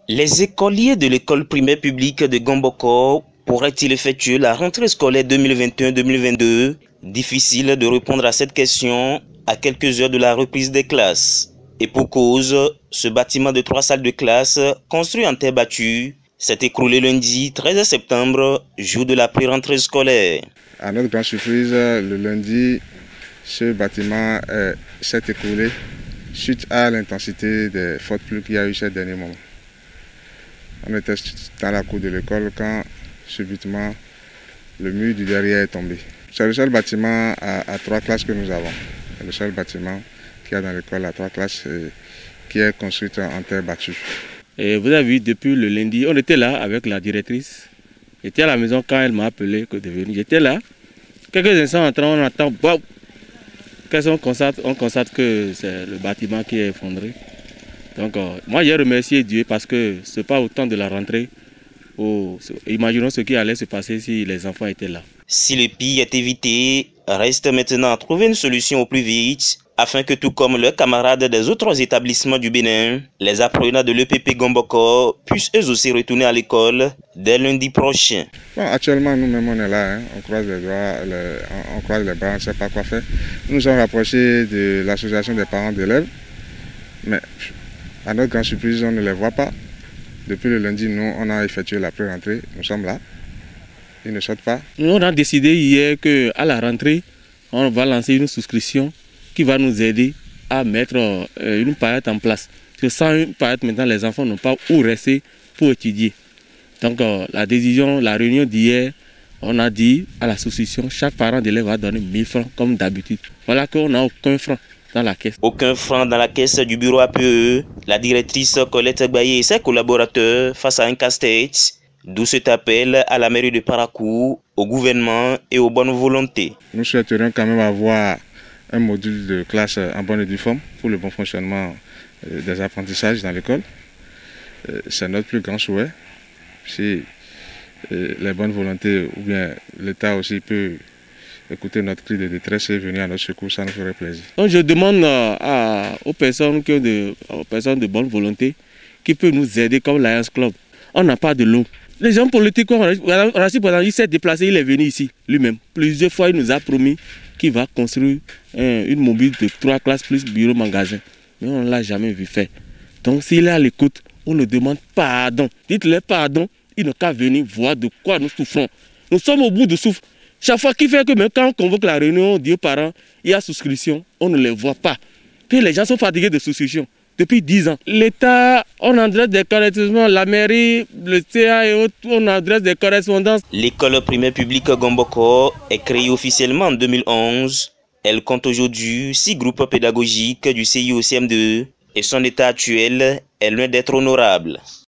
Les écoliers de l'école primaire publique de Gomboko pourraient-ils effectuer la rentrée scolaire 2021-2022? Difficile de répondre à cette question à quelques heures de la reprise des classes. Et pour cause, ce bâtiment de 3 salles de classe, construit en terre battue, s'est écroulé lundi 13 septembre, jour de la pré-rentrée scolaire. À notre grande surprise, le lundi, ce bâtiment s'est écroulé suite à l'intensité des fortes pluies qu'il y a eu ces derniers moments. On était dans la cour de l'école quand subitement le mur du derrière est tombé. C'est le seul bâtiment à 3 classes que nous avons. C'est le seul bâtiment qu'il y a dans l'école à 3 classes qui est construit en terre battue. Et vous avez vu, depuis le lundi, on était là avec la directrice. J'étais à la maison quand elle m'a appelé que de venir. J'étais là. Quelques instants en train, on attend. On constate que c'est le bâtiment qui est effondré. Donc, moi, j'ai remercié Dieu parce que ce n'est pas au temps de la rentrée. Imaginons ce qui allait se passer si les enfants étaient là. Si le pire est évité, reste maintenant à trouver une solution au plus vite afin que, tout comme leurs camarades des autres établissements du Bénin, les apprenants de l'EPP Gomboko puissent eux aussi retourner à l'école dès lundi prochain. Bon, actuellement, nous-mêmes, on est là, on croise les doigts, on croise les bras, on ne sait pas quoi faire. Nous nous sommes rapprochés de l'association des parents d'élèves, mais à notre grande surprise, on ne les voit pas. Depuis le lundi, nous, on a effectué la pré-rentrée, nous sommes là, ils ne sortent pas. Nous, on a décidé hier qu'à la rentrée, on va lancer une souscription qui va nous aider à mettre une paillette en place. Parce que sans une paillette, maintenant, les enfants n'ont pas où rester pour étudier. Donc, la réunion d'hier, on a dit à la souscription, chaque parent d'élève va donner 1000 francs comme d'habitude. Voilà qu'on n'a aucun franc dans la caisse. Aucun franc dans la caisse du bureau APE. La directrice Colette Baye et ses collaborateurs face à un casse-tête. D'où cet appel à la mairie de Parakou, au gouvernement et aux bonnes volontés. Nous souhaiterions quand même avoir un module de classe en bonne et due forme pour le bon fonctionnement des apprentissages dans l'école. C'est notre plus grand souhait. Si les bonnes volontés ou bien l'État aussi peut écouter notre cri de détresse et venir à notre secours, ça nous ferait plaisir. Donc je demande aux personnes de bonne volonté qui peuvent nous aider comme Lions Club. On n'a pas de l'eau. Les gens politiques, il s'est déplacé, il est venu ici lui-même. Plusieurs fois, il nous a promis qu'il va construire une mobile de 3 classes plus bureau magasin. Mais on ne l'a jamais vu faire. Donc s'il est à l'écoute, on nous demande pardon. Dites-le pardon, il n'a qu'à venir voir de quoi nous souffrons. Nous sommes au bout de souffle. Chaque fois qu'il fait que même quand on convoque la réunion, on dit aux parents, il y a souscription, on ne les voit pas. Puis les gens sont fatigués de souscription. Depuis 10 ans. L'État, on adresse des correspondances, la mairie, le CA et autres, on adresse des correspondances. L'école primaire publique Gomboko est créée officiellement en 2011. Elle compte aujourd'hui 6 groupes pédagogiques du CIO CM2 et son état actuel est loin d'être honorable.